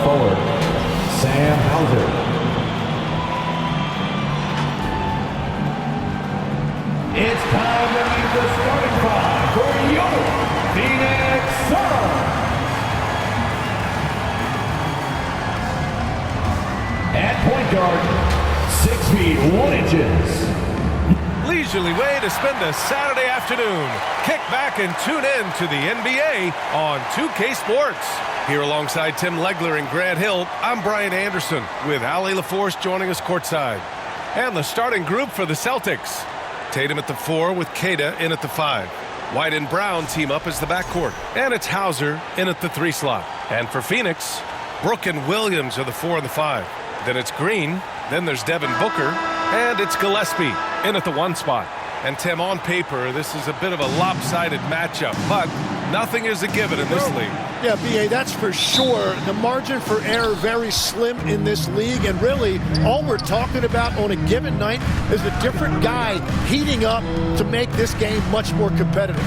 forward, Sam Hauser. It's time to meet the starting five for your Phoenix Suns. At point guard, 6 feet 1 inches. Leisurely way to spend a Saturday afternoon. Kick back and tune in to the NBA on 2K Sports. Here alongside Tim Legler and Grant Hill, I'm Brian Anderson with Ali LaForce joining us courtside. And the starting group for the Celtics. Tatum at the 4 with Keita in at the 5. White and Brown team up as the backcourt. And it's Hauser in at the 3 slot. And for Phoenix, Brook and Williams are the 4 and the 5. Then it's Green. Then there's Devin Booker. And it's Gillespie in at the 1 spot. And Tim, on paper, this is a bit of a lopsided matchup, but nothing is a given in this league. Yeah, B.A., that's for sure. The margin for error very slim in this league, and really all we're talking about on a given night is a different guy heating up to make this game much more competitive.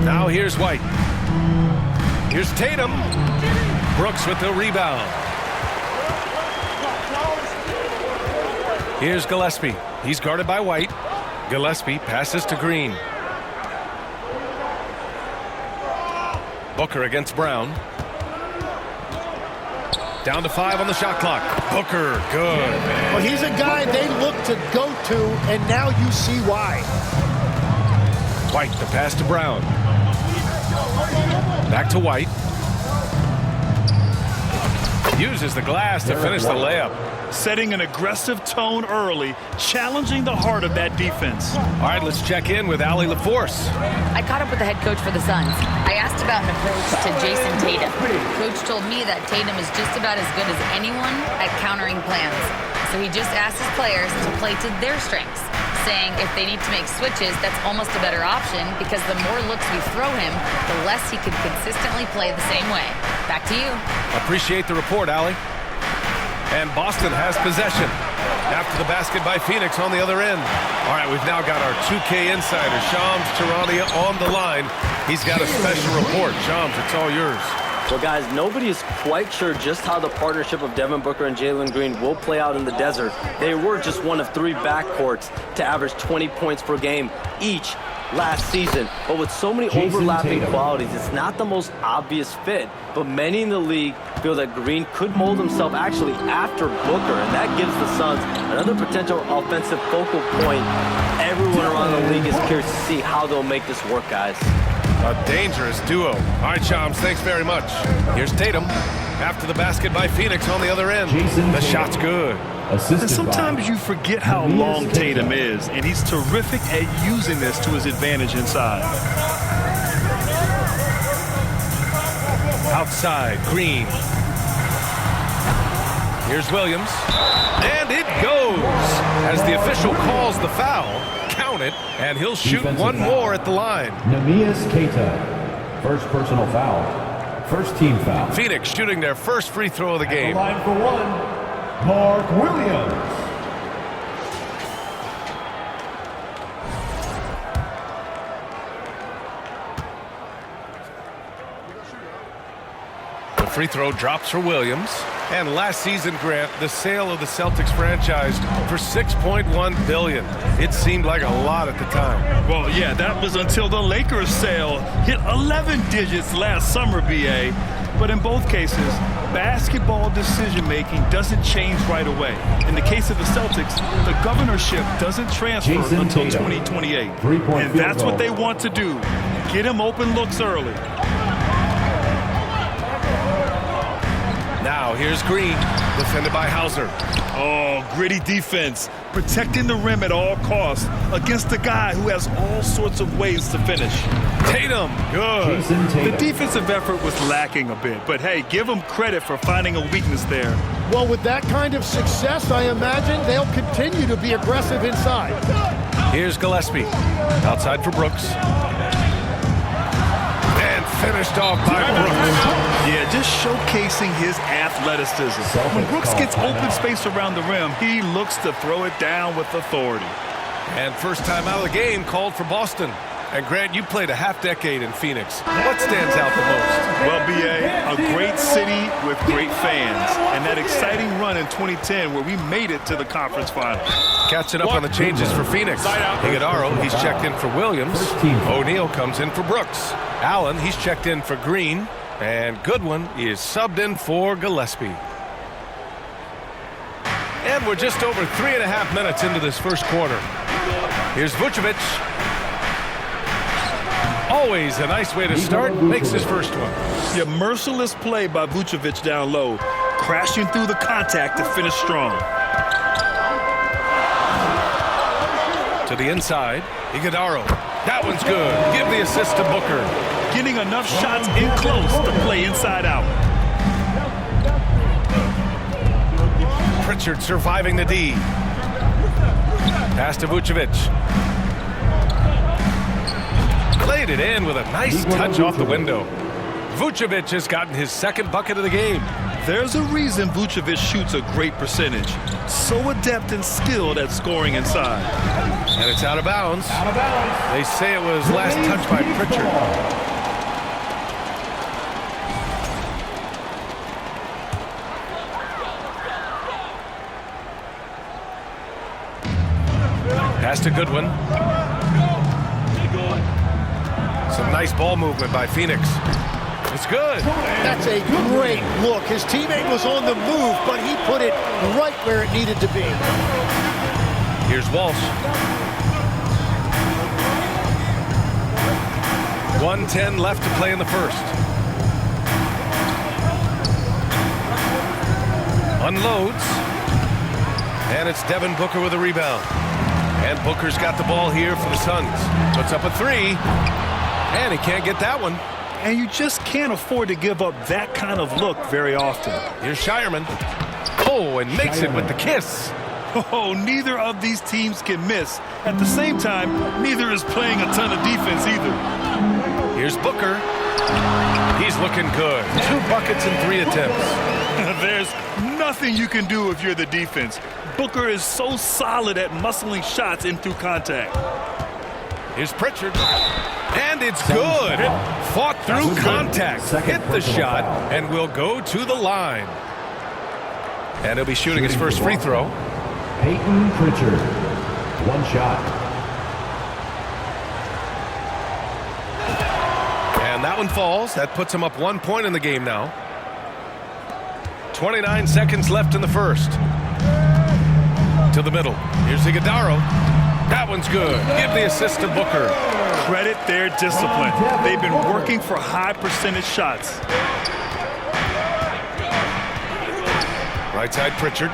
Now here's White. Here's Tatum. Brooks with the rebound. Here's Gillespie. He's guarded by White. Gillespie passes to Green. Booker against Brown. Down to 5 on the shot clock. Booker, good. Well, he's a guy they look to go to, and now you see why. White, the pass to Brown. Back to White. Uses the glass to finish the layup. Setting an aggressive tone early, challenging the heart of that defense. All right, let's check in with Ali LaForce. I caught up with the head coach for the Suns. I asked about an approach to Jason Tatum. Coach told me that Tatum is just about as good as anyone at countering plans. So he just asked his players to play to their strengths, saying if they need to make switches, that's almost a better option because the more looks we throw him, the less he could consistently play the same way. Back to you. Appreciate the report, Ali. And Boston has possession. After the basket by Phoenix on the other end. All right, we've now got our 2K insider, Shams Charania, on the line. He's got a special report. Shams, it's all yours. Well, guys, nobody is quite sure just how the partnership of Devin Booker and Jalen Green will play out in the desert. They were just one of 3 backcourts to average 20 points per game each last season. But with so many overlapping qualities, it's not the most obvious fit. But many in the league feel that Green could mold himself actually after Booker, and that gives the Suns another potential offensive focal point. Everyone around the league is curious to see how they'll make this work, guys. A dangerous duo. All right, Shams, thanks very much. Here's Tatum. After the basket by Phoenix on the other end. The shot's good. And sometimes you forget how long Tatum is, and he's terrific at using this to his advantage inside. Outside, Green. Here's Williams. And it goes. As the official calls the foul, count it, and he'll shoot one more at the line. Neemias Keita, first personal foul. First team foul. Phoenix shooting their first free throw of the game. The line for 1, Mark Williams. The free throw drops for Williams. And last season, Grant, the sale of the Celtics franchise for $6.1 billion. It seemed like a lot at the time. Well, yeah, that was until the Lakers sale hit 11 digits last summer, B.A. But in both cases, basketball decision-making doesn't change right away. In the case of the Celtics, the governorship doesn't transfer until 2028. And that's what they want to do. Get him open looks early. Now here's Green, defended by Hauser. Oh, gritty defense, protecting the rim at all costs against a guy who has all sorts of ways to finish. Tatum, good. The defensive effort was lacking a bit, but hey, give them credit for finding a weakness there. Well, with that kind of success, I imagine they'll continue to be aggressive inside. Here's Gillespie, outside for Brooks. And finished off by Brooks. Yeah, just showcasing his athleticism. When Brooks gets open space around the rim, he looks to throw it down with authority. And first time out of the game called for Boston. And Grant, you played a half-decade in Phoenix. What stands out the most? Well, B.A., a great city with great fans. And that exciting run in 2010 where we made it to the conference finals. Catching up on the changes for Phoenix. Iguodala, he's checked in for Williams. O'Neal comes in for Brooks. Allen, he's checked in for Green. And Goodwin is subbed in for Gillespie. And we're just over 3.5 minutes into this first quarter. Here's Vucevic. Always a nice way to start. Makes his first one. Yeah, merciless play by Vucevic down low. Crashing through the contact to finish strong. To the inside. Iguodala. That one's good. Give the assist to Booker. Getting enough shots in close to play inside out. Pritchard surviving the D. Pass to Vucevic. Played it in with a nice touch off the window. Vucevic has gotten his second bucket of the game. There's a reason Vucevic shoots a great percentage. So adept and skilled at scoring inside. And it's out of bounds. They say it was last touched by Pritchard. Pass to Goodwin. Some nice ball movement by Phoenix. It's good. That's a great look. His teammate was on the move, but he put it right where it needed to be. Here's Walsh. 1:10 left to play in the first. Unloads. And it's Devin Booker with a rebound. And Booker's got the ball here for the Suns. Puts up a three. And he can't get that one. And you just can't afford to give up that kind of look very often. Here's Shireman. Oh, and makes it with the kiss. Oh, neither of these teams can miss. At the same time, neither is playing a ton of defense either. Here's Booker. He's looking good. 2 buckets in 3 attempts. There's nothing you can do if you're the defense. Booker is so solid at muscling shots in through contact. Here's Pritchard. And it's good. Fought through contact. Hit the shot and will go to the line. And he'll be shooting his first free throw. Peyton Pritchard. 1 shot. And that one falls. That puts him up 1 point in the game now. 29 seconds left in the first. To the middle. Here's Iguodala. That one's good. Give the assist to Booker. Credit their discipline. They've been working for high percentage shots. Right side Pritchard.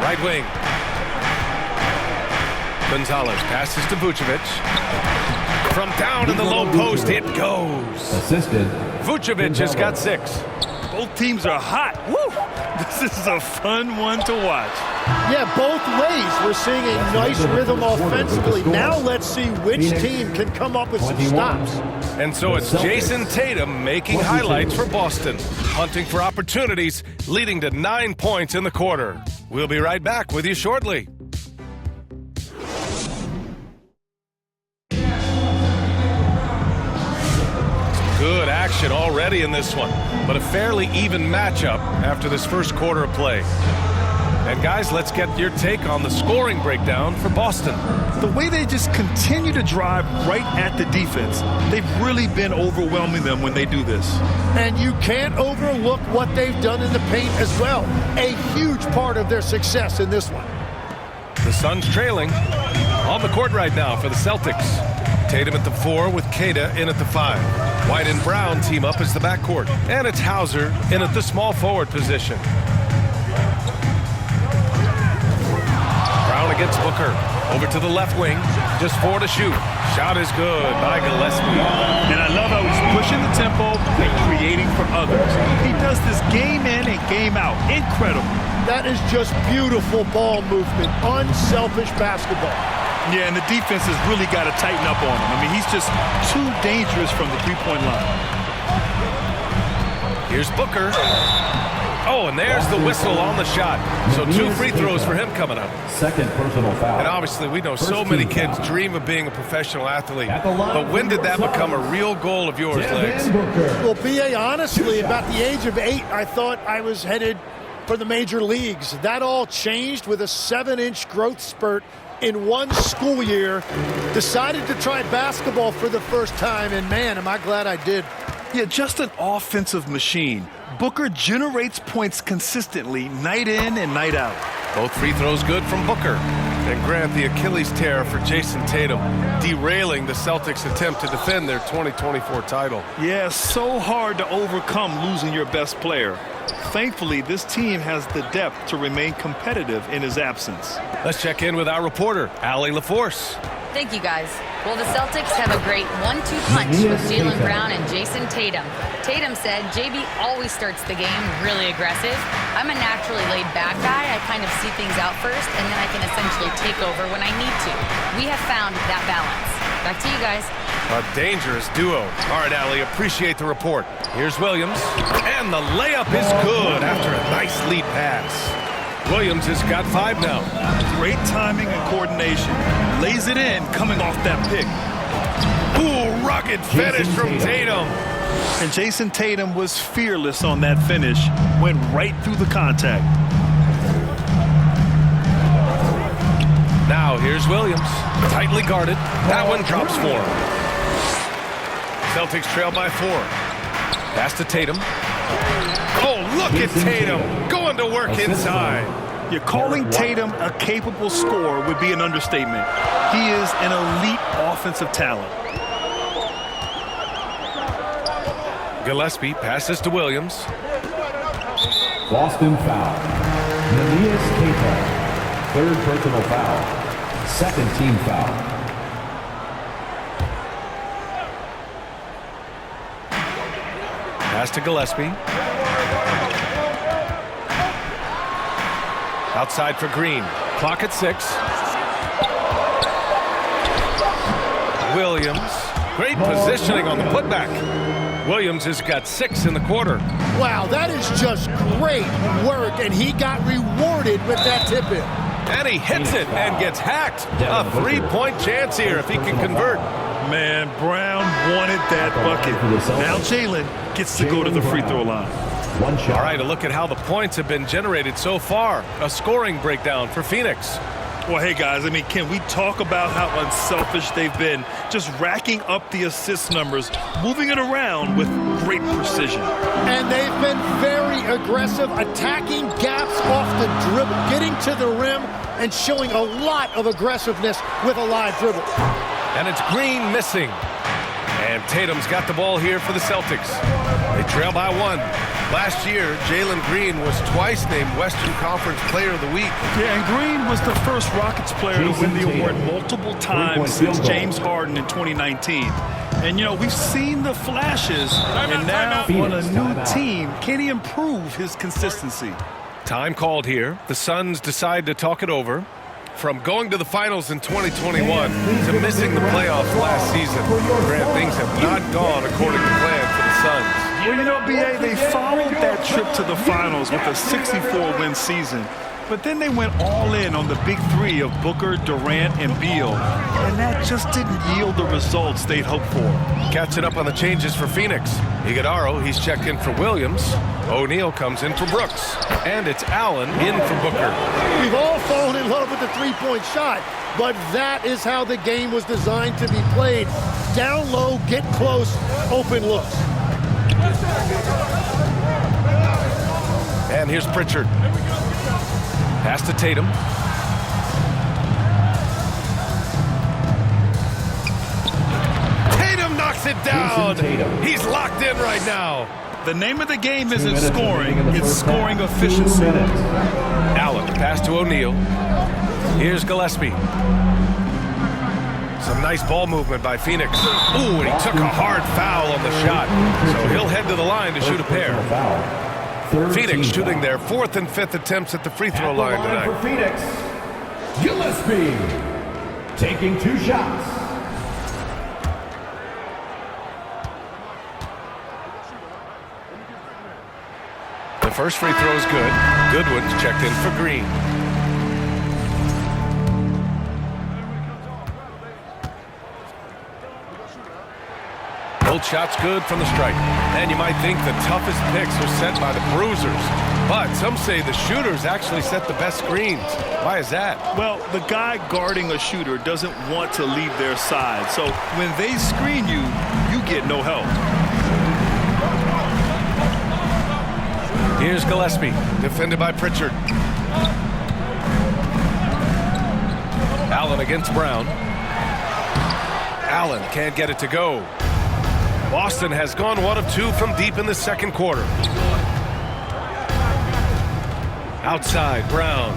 Right wing. Gonzalez passes to Vucevic. From down in the low post, it goes. Assisted. Vucevic has got 6. Both teams are hot. Woo! This is a fun one to watch. Yeah, both ways. We're seeing a nice rhythm offensively. Now let's see which team can come up with some stops. And so it's Jason Tatum making highlights for Boston, hunting for opportunities, leading to 9 points in the quarter. We'll be right back with you shortly. Good action already in this one, but a fairly even matchup after this first quarter of play. And guys, let's get your take on the scoring breakdown for Boston. The way they just continue to drive right at the defense, they've really been overwhelming them when they do this. And you can't overlook what they've done in the paint as well. A huge part of their success in this one. The Suns trailing on the court right now for the Celtics. Tatum at the 4 with Queta in at the 5. White and Brown team up as the backcourt. And it's Hauser in at the small forward position. Brown against Booker. Over to the left wing. Just 4 to shoot. Shot is good by Gillespie. And I love how he's pushing the tempo and creating for others. He does this game in and game out. Incredible. That is just beautiful ball movement. Unselfish basketball. Yeah, and the defense has really got to tighten up on him. I mean, he's just too dangerous from the three-point line. Here's Booker. Oh, and there's the whistle on the shot. So 2 free throws for him coming up. Second personal foul. And obviously, we know so many kids dream of being a professional athlete. But when did that become a real goal of yours, Legs? Well, B.A., honestly, about the age of 8, I thought I was headed for the major leagues. That all changed with a 7-inch growth spurt in one school year. Decided to try basketball for the first time, and man, am I glad I did. Yeah, just an offensive machine. Booker generates points consistently, night in and night out. Both free throws good from Booker. And Grant, the Achilles tear for Jason Tatum, derailing the Celtics' attempt to defend their 2024 title. Yeah, so hard to overcome losing your best player. Thankfully, this team has the depth to remain competitive in his absence. Let's check in with our reporter, Allie LaForce. Thank you, guys. Well, the Celtics have a great 1-2 punch with Jaylen Brown and Jason Tatum. Tatum said, JB always starts the game really aggressive. I'm a naturally laid-back guy. I kind of see things out first, and then I can essentially take over when I need to. We have found that balance. Back to you guys. A dangerous duo. All right, Allie, appreciate the report. Here's Williams, and the layup is good after a nice lead pass. Williams has got 5 now. Great timing and coordination. Lays it in coming off that pick. Ooh, rugged finish from Tatum. And Jason Tatum was fearless on that finish. Went right through the contact. Now here's Williams. Tightly guarded. That one drops for him. Celtics trail by 4. Pass to Tatum. Oh, look at Tatum going to work inside. You're calling Tatum a capable scorer would be an understatement. He is an elite offensive talent. Gillespie passes to Williams. Boston foul. Neemias Queta. Third personal foul. Second team foul. Pass to Gillespie. Outside for Green. Clock at 6. Williams. Great positioning on the putback. Williams has got 6 in the quarter. Wow, that is just great work, and he got rewarded with that tip-in. And he hits it and gets hacked. A 3-point chance here if he can convert. Man, Brown wanted that bucket. Now Jaylen gets to go to the free throw line. One shot. All right, a look at how the points have been generated so far. A scoring breakdown for Phoenix. Well, hey, guys, I mean, can we talk about how unselfish they've been? Just racking up the assist numbers, moving it around with great precision. And they've been very aggressive, attacking gaps off the dribble, getting to the rim, and showing a lot of aggressiveness with a live dribble. And it's Green missing. And Tatum's got the ball here for the Celtics. They trail by 1. Last year, Jalen Green was twice named Western Conference Player of the Week. Yeah, and Green was the first Rockets player to win the award multiple times since James Harden in 2019. And, you know, we've seen the flashes, and now on a new team, can he improve his consistency? Time called here. The Suns decide to talk it over. From going to the finals in 2021 to missing the playoffs last season, Grant, things have not gone according to plan for the Suns. Well, you know, B.A., they followed that trip to the finals with a 64-win season. But then they went all in on the big 3 of Booker, Durant, and Beal. And that just didn't yield the results they'd hoped for. Catching up on the changes for Phoenix. Iguodaro, he's checked in for Williams. O'Neal comes in for Brooks. And it's Allen in for Booker. We've all fallen in love with the three-point shot, but that is how the game was designed to be played. Down low, get close, open looks. And here's Pritchard. Pass to Tatum. Tatum knocks it down. He's locked in right now. The name of the game isn't scoring, it's scoring efficiency. Allen, pass to O'Neal. Here's Gillespie. Some nice ball movement by Phoenix. Ooh, and he took a hard foul on the shot. So he'll head to the line to shoot a pair. Phoenix shooting their 4th and 5th attempts at the free throw line tonight. For Phoenix, Gillespie taking 2 shots. The first free throw is good. Goodwin's checked in for Green. Both shots good from the stripe. And you might think the toughest picks are set by the bruisers. But some say the shooters actually set the best screens. Why is that? Well, the guy guarding a shooter doesn't want to leave their side. So when they screen you, you get no help. Here's Gillespie, defended by Pritchard. Allen against Brown. Allen can't get it to go. Boston has gone 1 of 2 from deep in the second quarter. Outside, Brown.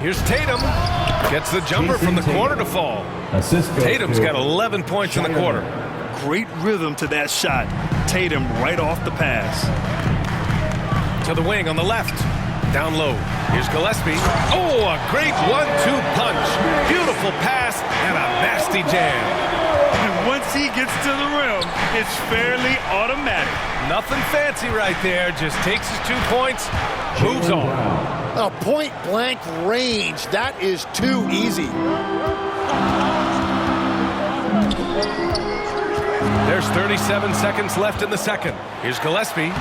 Here's Tatum. Gets the jumper from the corner to fall. Tatum's got 11 points in the quarter. Great rhythm to that shot. Tatum right off the pass. To the wing on the left. Down low. Here's Gillespie. Oh, a great 1-2 punch. Beautiful pass and a nasty jam. And once he gets to the rim, it's fairly automatic. Nothing fancy right there. Just takes his 2 points, moves on. A point-blank range. That is too easy. There's 37 seconds left in the second. Here's Gillespie.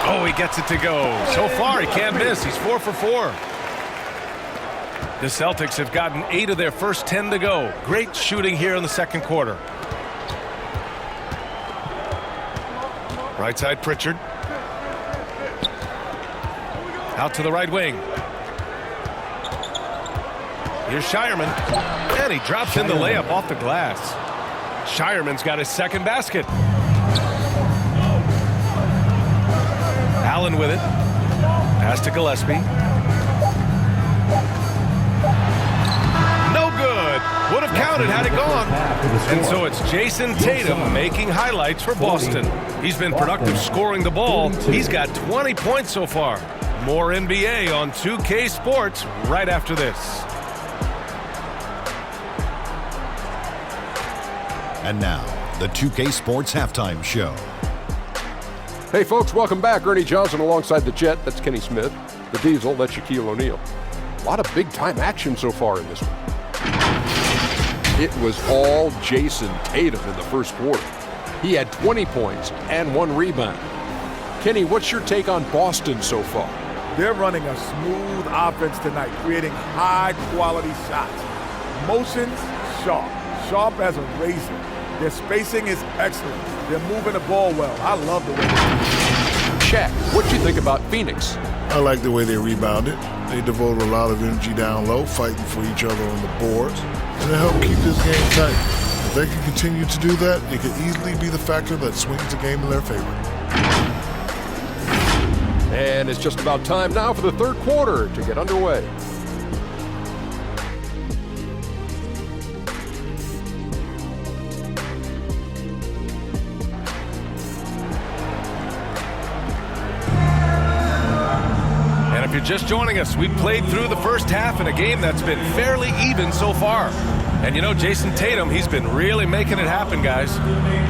Oh, he gets it to go. So far, he can't miss. He's 4 for 4. The Celtics have gotten 8 of their first 10 to go. Great shooting here in the second quarter. Right side, Pritchard. Out to the right wing. Here's Shireman. And he drops in the layup off the glass. Shireman's got his second basket. Allen with it. Pass to Gillespie. No good. Would have counted had it gone. And so it's Jason Tatum making highlights for Boston. He's been productive scoring the ball. He's got 20 points so far. More NBA on 2K Sports right after this. And now, the 2K Sports Halftime Show. Hey folks, welcome back. Ernie Johnson alongside the Jet, that's Kenny Smith. The Diesel, that's Shaquille O'Neal. A lot of big-time action so far in this one. It was all Jason Tatum in the first quarter. He had 20 points and 1 rebound. Kenny, what's your take on Boston so far? They're running a smooth offense tonight, creating high-quality shots. Motions, sharp as a razor. Their spacing is excellent. They're moving the ball well. I love the way they do. Shaq, what do you think about Phoenix? I like the way they rebounded. They devoted a lot of energy down low, fighting for each other on the boards, and it helped keep this game tight. If they can continue to do that, it could easily be the factor that swings the game in their favor. And it's just about time now for the third quarter to get underway. If you're just joining us, we played through the first half in a game that's been fairly even so far. And you know, Jason Tatum, he's been really making it happen, guys.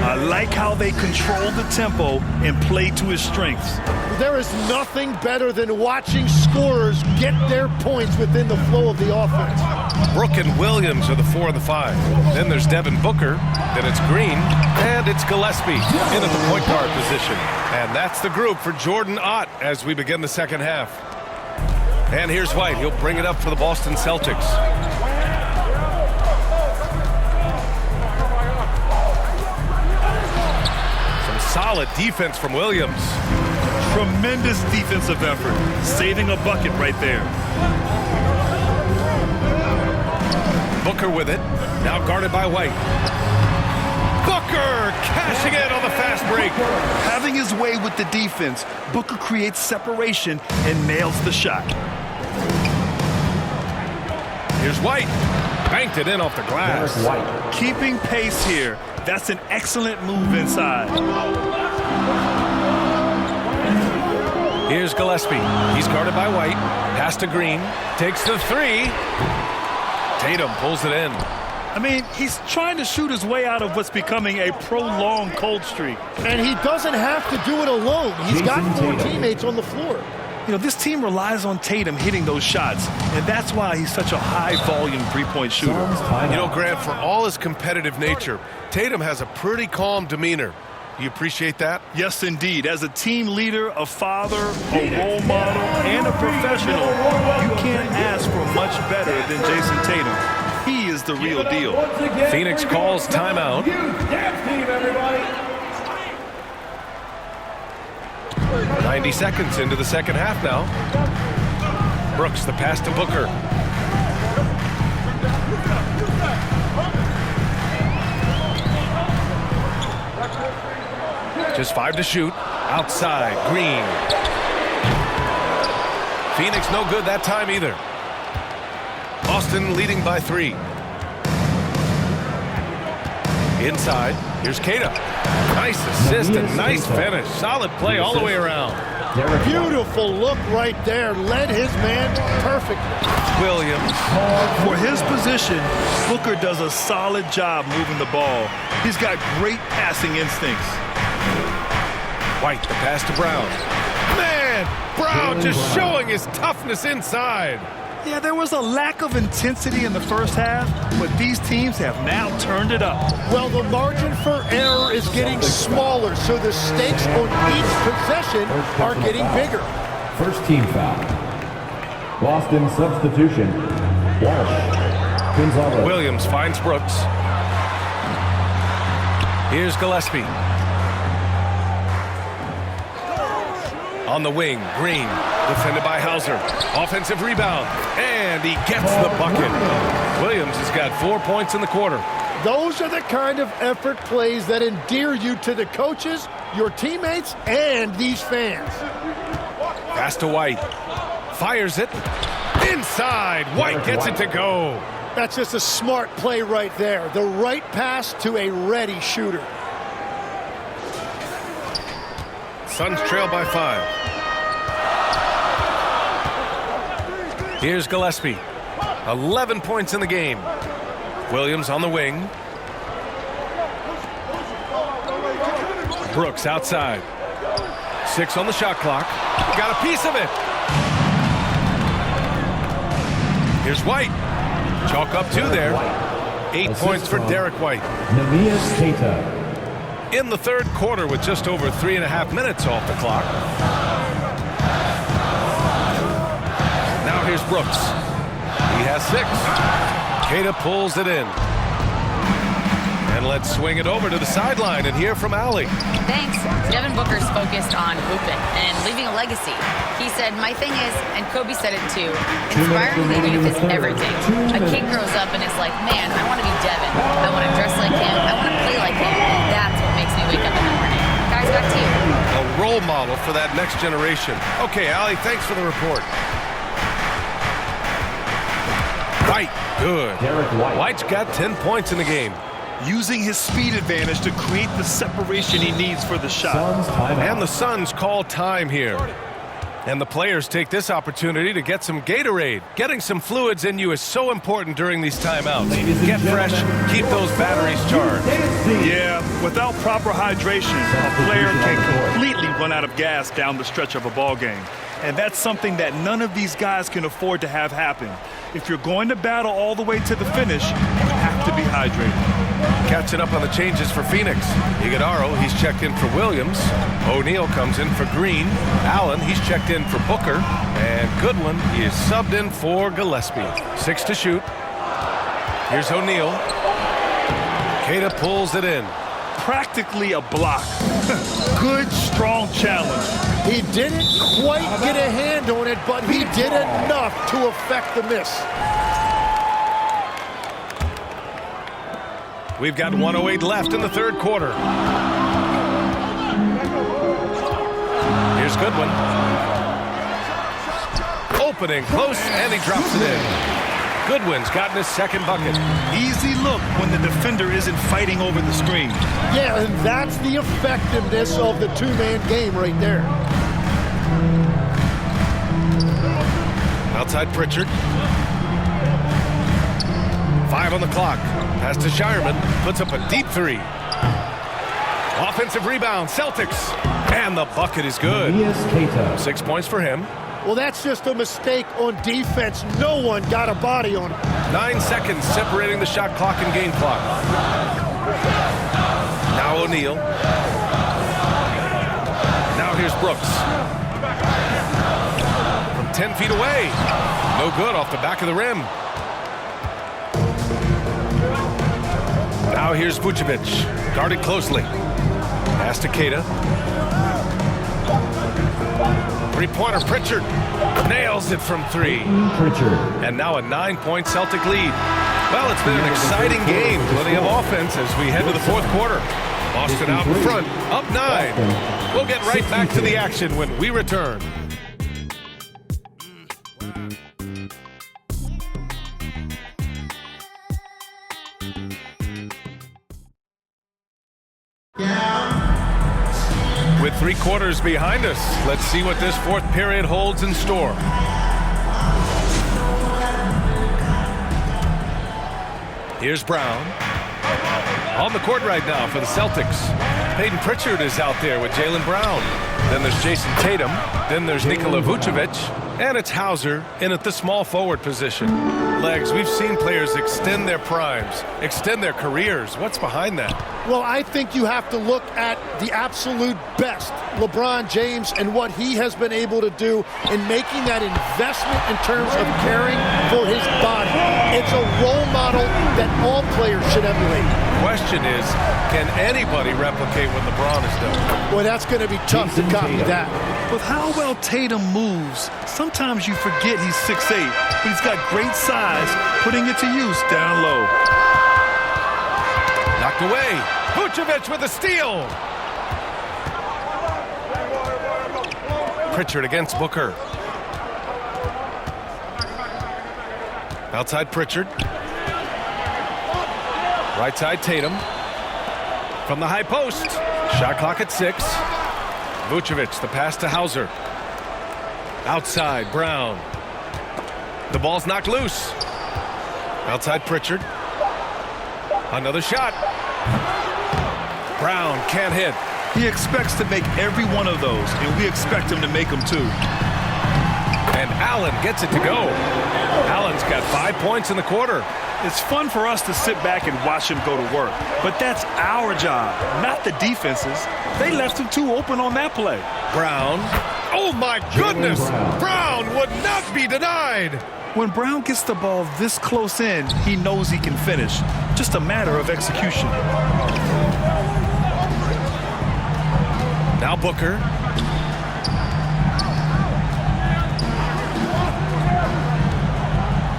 I like how they control the tempo and play to his strengths. There is nothing better than watching scorers get their points within the flow of the offense. Brooke and Williams are the 4 and the 5. Then there's Devin Booker, then it's Green, and it's Gillespie in at the point guard position. And that's the group for Jordan Ott as we begin the second half. And here's White. He'll bring it up for the Boston Celtics. Some solid defense from Williams. Tremendous defensive effort, saving a bucket right there. Booker with it, now guarded by White. Booker cashing in on the fast break. Having his way with the defense, Booker creates separation and nails the shot. Here's White. Banked it in off the glass. Keeping pace here. That's an excellent move inside. Here's Gillespie. He's guarded by White. Pass to Green. Takes the 3. Tatum pulls it in. I mean, he's trying to shoot his way out of what's becoming a prolonged cold streak. And he doesn't have to do it alone. He's got four teammates on the floor. You know, this team relies on Tatum hitting those shots, and that's why he's such a high-volume three-point shooter. You know, Grant, for all his competitive nature, Tatum has a pretty calm demeanor. You appreciate that? Yes, indeed. As a team leader, a father, a role model, and a professional, you can't ask for much better than Jason Tatum. He is the real deal. Phoenix calls timeout. 90 seconds into the second half now. Brooks, the pass to Booker. Just 5 to shoot. Outside, Green. Phoenix no good that time either. Boston leading by 3. Inside, here's Keita. Nice assist and nice finish. Solid play all the way around. Beautiful look right there. Led his man perfectly. Williams. For his position, Booker does a solid job moving the ball. He's got great passing instincts. White, the pass to Brown. Man, Brown just showing his toughness inside. Yeah, there was a lack of intensity in the first half, but these teams have now turned it up. Well, the margin for error is getting smaller, so the stakes on each possession are getting bigger. First team foul. Boston substitution. Walsh. Gonzalez. Williams finds Brooks. Here's Gillespie. On the wing, Green. Defended by Hauser. Offensive rebound. And he gets the bucket. Williams has got 4 points in the quarter. Those are the kind of effort plays that endear you to the coaches, your teammates, and these fans. Pass to White. Fires it. Inside. White gets it to go. That's just a smart play right there. The right pass to a ready shooter. Suns trail by 5. Here's Gillespie. 11 points in the game. Williams on the wing. Brooks outside. 6 on the shot clock. Got a piece of it. Here's White. Chalk up 2 there. 8 points for Derek White. Keita. In the third quarter with just over 3.5 minutes off the clock. Now here's Brooks. He has 6. Keita pulls it in. And let's swing it over to the sideline and hear from Allie. Thanks. Devin Booker's focused on hooping and leaving a legacy. He said, my thing is, and Kobe said it too, inspiring the youth is everything. A kid grows up and is like, man, I want to be Devin. I want to dress like him. I want to play like him. And that's what makes me wake up in the morning. Guys, back to you. A role model for that next generation. Okay, Allie, thanks for the report. White, good. White's got 10 points in the game. Using his speed advantage to create the separation he needs for the shot. And the Suns call time here. And the players take this opportunity to get some Gatorade. Getting some fluids in you is so important during these timeouts. Get fresh, keep those batteries charged. Yeah, without proper hydration, a player can completely run out of gas down the stretch of a ball game. And that's something that none of these guys can afford to have happen. If you're going to battle all the way to the finish, you have to be hydrated. Catching up on the changes for Phoenix. Iguodala, he's checked in for Williams. O'Neal comes in for Green. Allen, he's checked in for Booker. And Goodwin, he is subbed in for Gillespie. 6 to shoot. Here's O'Neal. Keita pulls it in. Practically a block. Good, strong challenge. He didn't quite get a hand on it, but he did enough to affect the miss. We've got 1:08 left in the third quarter. Here's Goodwin. Opening close, and he drops it in. Goodwin's gotten his second bucket. Easy look when the defender isn't fighting over the screen. Yeah, and that's the effectiveness of the two-man game right there. Outside Pritchard. 5 on the clock. Pass to Shireman. Puts up a deep 3. Offensive rebound, Celtics. And the bucket is good. 6 points for him. Well, that's just a mistake on defense. No one got a body on him. 9 seconds separating the shot clock and game clock. Now O'Neal. Now here's Brooks. From 10 feet away. No good off the back of the rim. Now here's Vucevic. Guarded closely. Pass to Keita. Three-pointer, Pritchard. Nails it from 3. And now a 9-point Celtic lead. Well, it's been an exciting game. Plenty of offense as we head to the fourth quarter. Boston out in front, up 9. We'll get right back to the action when we return. With 3 quarters behind us, let's see what this fourth period holds in store. Here's Brown. On the court right now for the Celtics. Peyton Pritchard is out there with Jaylen Brown. Then there's Jason Tatum. Then there's Nikola Vucevic. And it's Hauser in at the small forward position. Legs, we've seen players extend their primes, extend their careers. What's behind that? Well, I think you have to look at the absolute best, LeBron James, and what he has been able to do in making that investment in terms of caring for his body. It's a role model that all players should emulate. Question is, can anybody replicate what LeBron has done? Well, that's going to be tough to copy that. With how well Tatum moves, sometimes you forget he's 6'8", but he's got great size, putting it to use down low. Knocked away. Vucevic with a steal. Pritchard against Booker. Outside Pritchard. Right side Tatum. From the high post. Shot clock at 6. Vucevic, the pass to Hauser. Outside Brown. The ball's knocked loose. Outside Pritchard. Another shot. Brown can't hit. He expects to make every one of those, and we expect him to make them too. And Allen gets it to go. Allen's got 5 points in the quarter. It's fun for us to sit back and watch him go to work, but that's our job, not the defense's. They left him too open on that play. Brown. Oh my goodness! Brown would not be denied. When Brown gets the ball this close in, he knows he can finish. Just a matter of execution. Now Booker.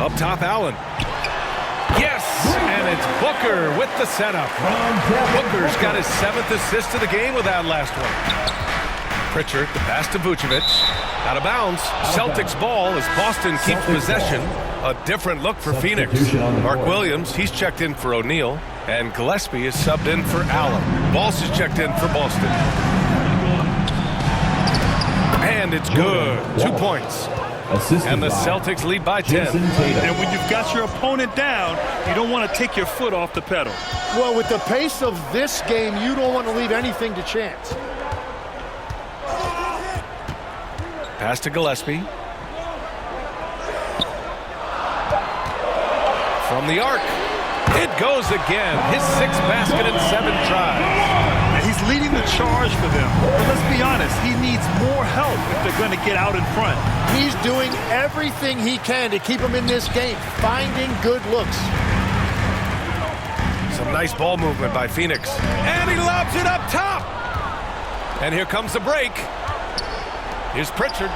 Up top, Allen. Yes, and it's Booker with the setup. Booker's got his 7th assist of the game with that last one. Pritchard, the pass to Vucevic. Out of bounds. Celtics ball as Boston keeps possession. A different look for Phoenix. Mark Williams, he's checked in for O'Neal. And Gillespie is subbed in for Allen. Walsh is checked in for Boston. And it's good. 2 points. And the Celtics lead by 10. And when you've got your opponent down, you don't want to take your foot off the pedal. Well, with the pace of this game, you don't want to leave anything to chance. Pass to Gillespie. From the arc. It goes again. His 6th basket in 7 tries. And he's leading the charge for them. But let's be honest, he needs more help if they're going to get out in front. He's doing everything he can to keep them in this game, finding good looks. Some nice ball movement by Phoenix. And he lobs it up top. And here comes the break. Here's Pritchard.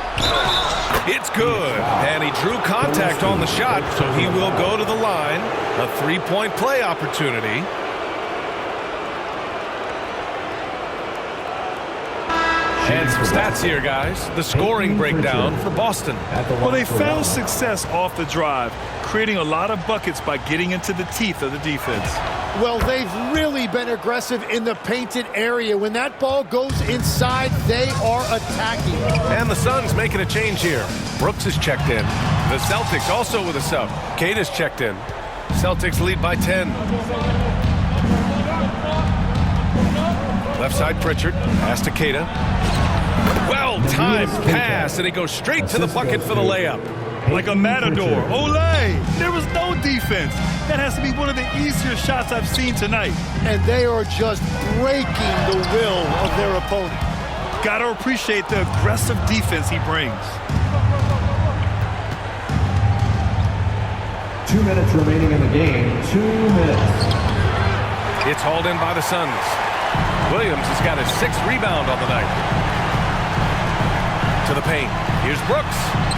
It's good. And he drew contact on the shot, so he will go to the line. A 3-point play opportunity. And some stats here, guys. The scoring breakdown for Boston. Well, they found success off the drive, creating a lot of buckets by getting into the teeth of the defense. Well, they've really been aggressive in the painted area. When that ball goes inside, they are attacking. And the Suns making a change here. Brooks is checked in. The Celtics also with a sub. Keita's checked in. Celtics lead by 10. Left side Pritchard, pass to Keita. Well-timed pass, and he goes straight to the bucket for the layup. Like a matador. Olay! There was no defense. That has to be one of the easier shots I've seen tonight. And they are just breaking the will of their opponent. Gotta appreciate the aggressive defense he brings. 2 minutes remaining in the game. 2 minutes. It's hauled in by the Suns. Williams has got his 6th rebound on the night. To the paint. Here's Brooks.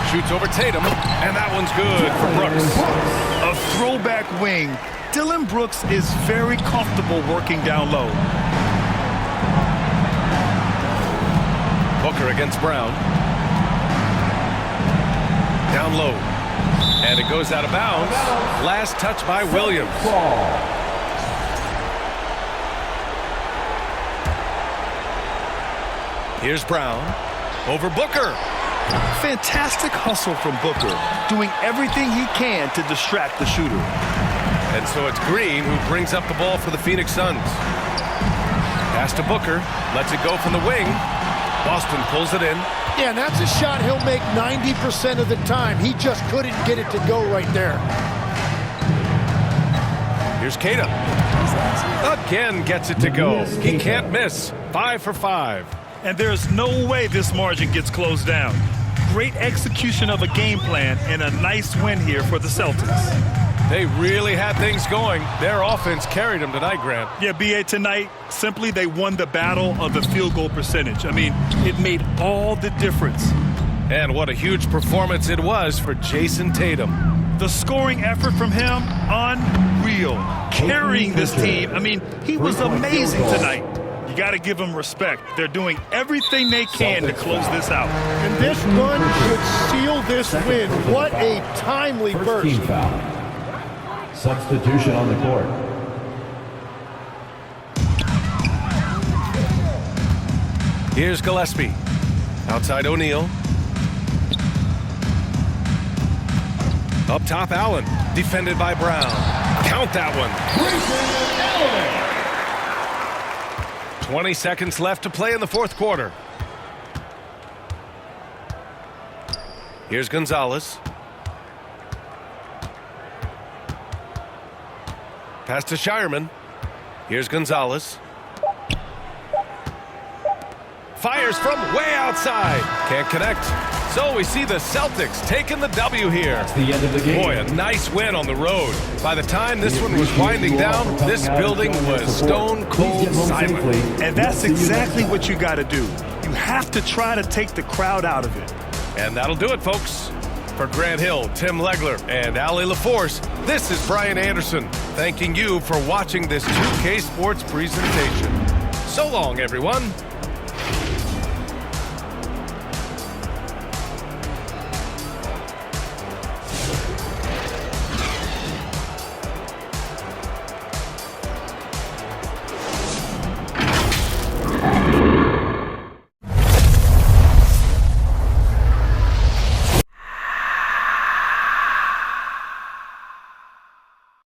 Shoots over Tatum, and that one's good for Brooks. A throwback wing. Dylan Brooks is very comfortable working down low. Booker against Brown. Down low. And it goes out of bounds. Last touch by Williams. Here's Brown. Over Booker. Fantastic hustle from Booker, doing everything he can to distract the shooter. And so it's Green who brings up the ball for the Phoenix Suns. Pass to Booker. Lets it go from the wing. Boston pulls it in. Yeah, and that's a shot he'll make 90% of the time. He just couldn't get it to go right there. Here's Keita. Again gets it to go. He can't miss. 5 for 5. And there's no way this margin gets closed down. Great execution of a game plan and a nice win here for the Celtics. They really had things going. Their offense carried them tonight, Grant. Yeah, B.A., tonight, simply they won the battle of the field goal percentage. I mean, it made all the difference. And what a huge performance it was for Jason Tatum. The scoring effort from him, unreal. Carrying this team, I mean, he was amazing tonight. You got to give them respect. They're doing everything they can to close this out. And this run should seal this win. What a timely burst. Substitution on the court. Here's Gillespie. Outside O'Neal. Up top, Allen. Defended by Brown. Count that one. 20 seconds left to play in the fourth quarter. Here's Gonzalez. Pass to Shireman. Here's Gonzalez. Fires from way outside. Can't connect. So we see the Celtics taking the W here. That's the end of the game. Boy, a nice win on the road. By the time this one was winding down, this building was stone cold silent. And that's exactly what you got to do. You have to try to take the crowd out of it. And that'll do it, folks. For Grant Hill, Tim Legler, and Ali LaForce, this is Brian Anderson, thanking you for watching this 2K Sports presentation. So long, everyone.